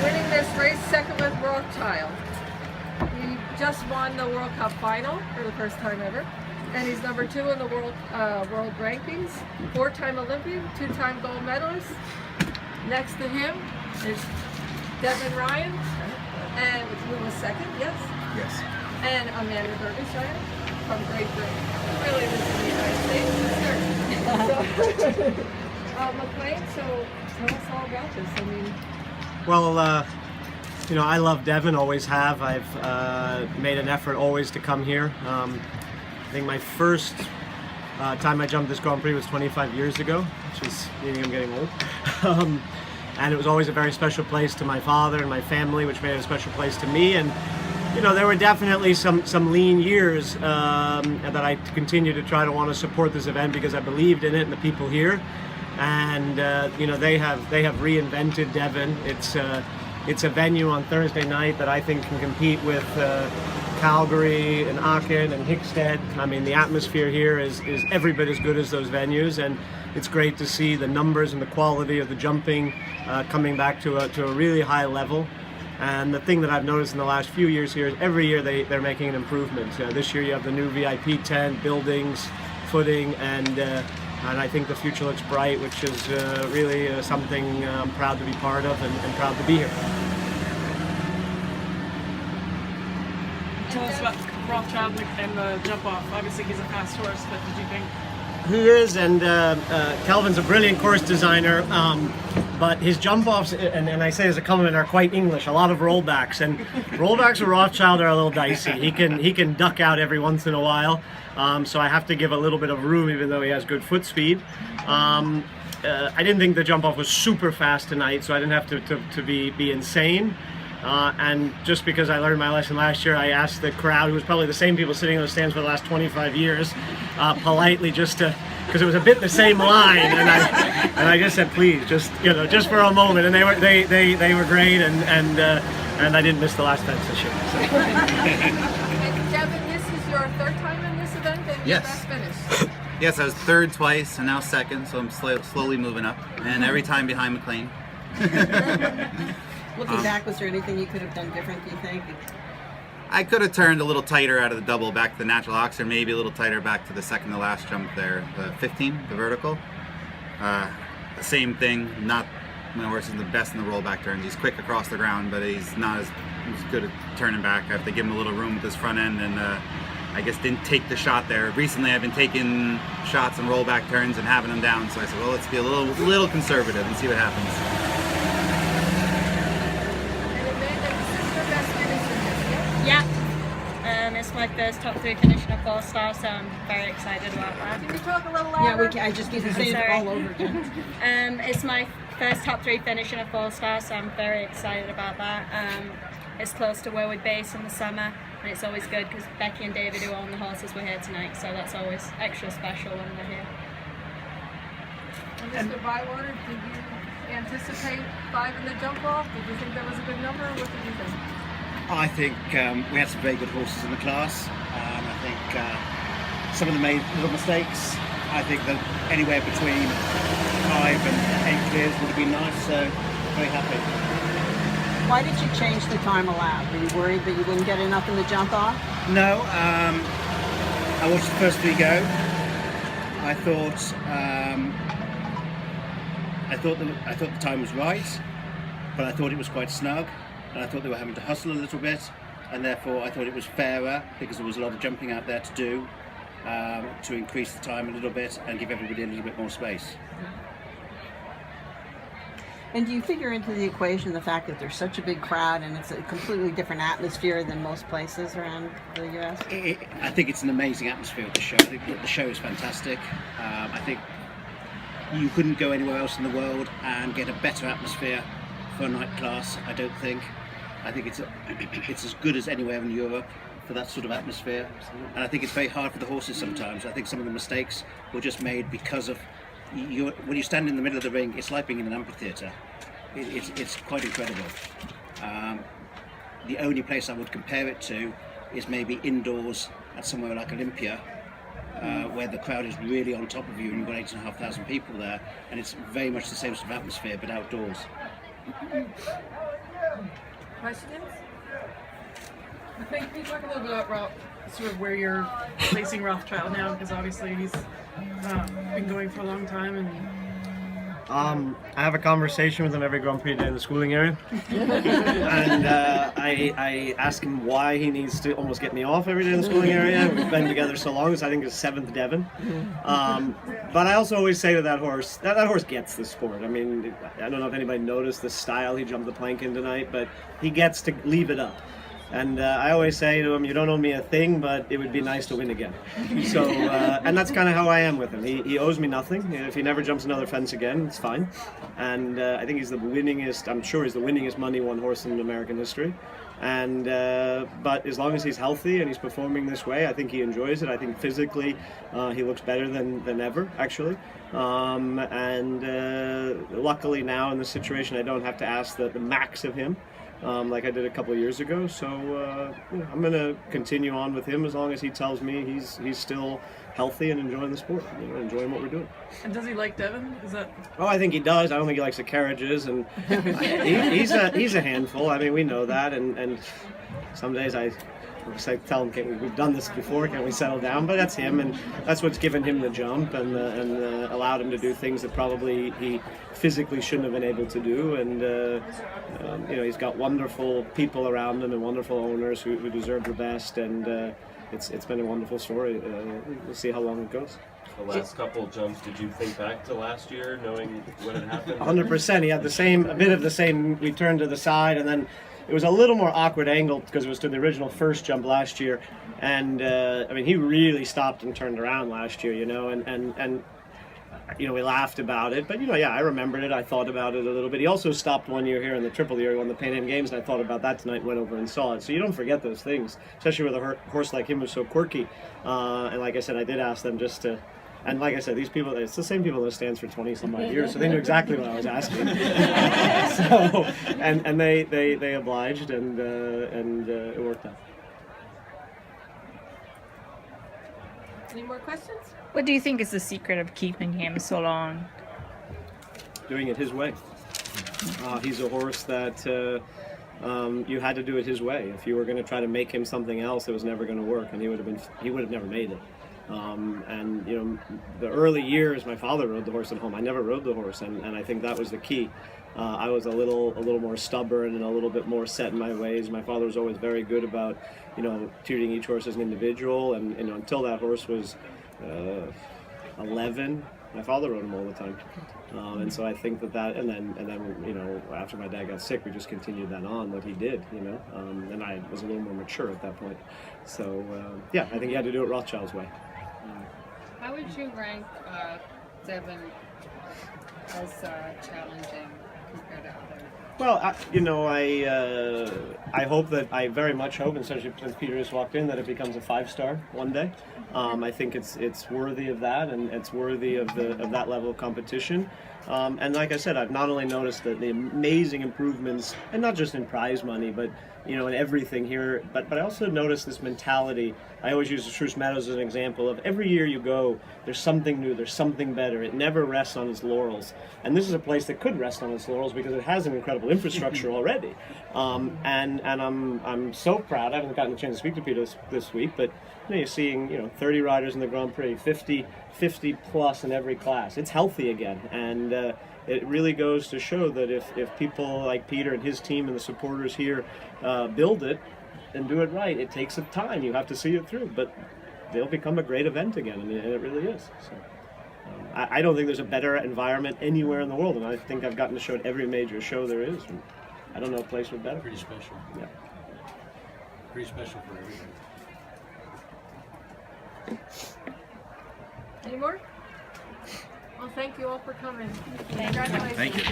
winning this race second with Rothschild. He just won the World Cup final for the first time ever. And he's number 2 in the world rankings, 4-time Olympian, 2-time gold medalist. Next to him is Devon Ryan, and who was second, yes? Yes. And Amanda Bergenstein from Great Britain. Really lives in the United States, sure. So, McLain, so tell us all about this. I mean, well, you know, I love Devon, always have. I've made an effort always to come here. I think my first time I jumped this Grand Prix was 25 years ago, which is meaning I'm getting old. And it was always a very special place to my father and my family, which made it a special place to me. And you know, there were definitely some lean years that I continue to try to want to support this event because I believed in it and the people here. And you know, they have reinvented Devon. It's a venue on Thursday night that I think can compete with Calgary and Aachen and Hickstead. I mean, the atmosphere here is every bit as good as those venues, and it's great to see the numbers and the quality of the jumping coming back to a really high level. And the thing that I've noticed in the last few years here is every year they're making an improvement. This year you have the new VIP tent, buildings, footing, and I think the future looks bright, which is really something I'm proud to be part of and proud to be here. Tell us about Rothschild and the jump off. Obviously he's a fast horse, but did you think? He is, and Kelvin's a brilliant course designer, but his jump offs, and I say as a compliment, are quite English. A lot of rollbacks, and rollbacks with Rothschild are a little dicey. He can duck out every once in a while, so I have to give a little bit of room, even though he has good foot speed. I didn't think the jump off was super fast tonight, so I didn't have to be insane. And just because I learned my lesson last year, I asked the crowd, who was probably the same people sitting in the stands for the last 25 years, politely, just to, because it was a bit the same line, and I just said, please, just for a moment, and they were great, and I didn't miss the last fence this year. So. and Devon, this is your 3rd time in this event, and your best finish. Yes, I was 3rd twice and now 2nd, so I'm slowly moving up, and every time behind McLain. Looking back, was there anything you could have done different, do you think? I could have turned a little tighter out of the double back to the natural ox, or maybe a little tighter back to the second to last jump there, the 15, the vertical. The same thing, not my horse is the best in the rollback turns. He's quick across the ground, but he's not as good at turning back. I have to give him a little room with his front end, and I guess didn't take the shot there. Recently I've been taking shots and rollback turns and having them down, so I said, well, let's be a little conservative and see what happens. Yeah, it's my first top 3 finish in a 4-star, so I'm very excited about that. Can you talk a little louder? Yeah, I just need to say it all over again. It's my first top 3 finish in a 4-star, so I'm very excited about that. It's close to where we base in the summer, and it's always good because Becky and David, who own the horses, were here tonight, so that's always extra special when they're here. And Mr. Bywater, did you anticipate 5 in the jump off? Did you think that was a good number, or what did you think? I think we had some very good horses in the class. I think some of them made little mistakes. I think that anywhere between 5 and 8 clears would have been nice, so very happy. Why did you change the time allowed? Were you worried that you wouldn't get enough in the jump off? No, I watched the first 3 go. I thought the time was right, but I thought it was quite snug. And I thought they were having to hustle a little bit, and therefore I thought it was fairer because there was a lot of jumping out there to do to increase the time a little bit and give everybody a little bit more space. And do you figure into the equation the fact that there's such a big crowd and it's a completely different atmosphere than most places around the US? I think it's an amazing atmosphere at the show. I think the show is fantastic. I think you couldn't go anywhere else in the world and get a better atmosphere for a night class, I don't think. I think it's as good as anywhere in Europe for that sort of atmosphere. And I think it's very hard for the horses sometimes. I think some of the mistakes were just made because of when you stand in the middle of the ring, it's like being in an amphitheatre. It's quite incredible. The only place I would compare it to is maybe indoors at somewhere like Olympia, where the crowd is really on top of you and you've got 8,500 people there, and it's very much the same sort of atmosphere but outdoors. Questions? Can you talk a little bit about Ralph, sort of where you're placing Rothschild now? Because obviously he's been going for a long time, and I have a conversation with him every Grand Prix day in the schooling area, and I ask him why he needs to almost get me off every day in the schooling area. We've been together so long; it's I think his 7th Devon. But I also always say to that horse gets the sport. I mean, I don't know if anybody noticed the style he jumped the plank in tonight, but he gets to leave it up. And I always say to him, you don't owe me a thing, but it would be nice to win again. So, and that's kind of how I am with him. He owes me nothing. If he never jumps another fence again, it's fine. And I think he's the winningest, I'm sure he's the winningest money won horse in American history. And but as long as he's healthy and he's performing this way, I think he enjoys it. I think physically he looks better than ever, actually. Luckily now in this situation, I don't have to ask the max of him. Like I did a couple of years ago, so I'm going to continue on with him as long as he tells me he's still healthy and enjoying the sport, enjoying what we're doing. does he like Devon? Is that? Oh, I think he does. I don't think he likes the carriages, and he's a handful. I mean, we know that, and some days I tell him, we've done this before, can't we settle down? But that's him, and that's what's given him the jump and allowed him to do things that probably he physically shouldn't have been able to do. And he's got wonderful people around him and wonderful owners who deserve the best. And it's been a wonderful story. We'll see how long it goes. The last couple jumps, did you think back to last year, knowing what had happened? 100%. He had a bit of the same. We turned to the side, and then it was a little more awkward angle because it was to the original first jump last year. And he really stopped and turned around last year, and we laughed about it. But I remembered it. I thought about it a little bit. He also stopped one year here in the Triple year, he won the Pan Am Games, and I thought about that tonight and went over and saw it. So you don't forget those things, especially with a horse like him who's so quirky. And like I said, I did ask them just to. And like I said, these people, it's the same people in the stands for 20 some odd years, so they knew exactly what I was asking. So, and they obliged, and it worked out. Any more questions? What do you think is the secret of keeping him so long? Doing it his way. He's a horse that you had to do it his way. If you were going to try to make him something else, it was never going to work, and he would have never made it. The early years, my father rode the horse at home. I never rode the horse, and I think that was the key. I was a little more stubborn and a little bit more set in my ways. My father was always very good about, treating each horse as an individual, and until that horse was 11, my father rode him all the time. And so I think that and then after my dad got sick, we just continued that on, what he did, and I was a little more mature at that point. So I think you had to do it Rothschild's way. How would you rank Devon as challenging compared to others? Well, I very much hope, and especially since Peter just walked in, that it becomes a 5-star one day. I think it's worthy of that, and it's worthy of that level of competition. And like I said, I've not only noticed the amazing improvements, and not just in prize money, but in everything here. But I also noticed this mentality. I always use the Spruce Meadows as an example of every year you go, there's something new, there's something better. It never rests on its laurels. And this is a place that could rest on its laurels because it has an incredible infrastructure already. And I'm so proud. I haven't gotten a chance to speak to Peter this week, but you're seeing 30 riders in the Grand Prix, 50 plus in every class. It's healthy again, and it really goes to show that if people like Peter and his team and the supporters here build it and do it right, it takes some time. You have to see it through, but they'll become a great event again. I mean, and it really is. So I don't think there's a better environment anywhere in the world, and I think I've gotten to show at every major show there is. And I don't know a place with better. Pretty special. Yeah. Pretty special for everything. Any more? Well, thank you all for coming. Thank you. Congratulations. Thank you.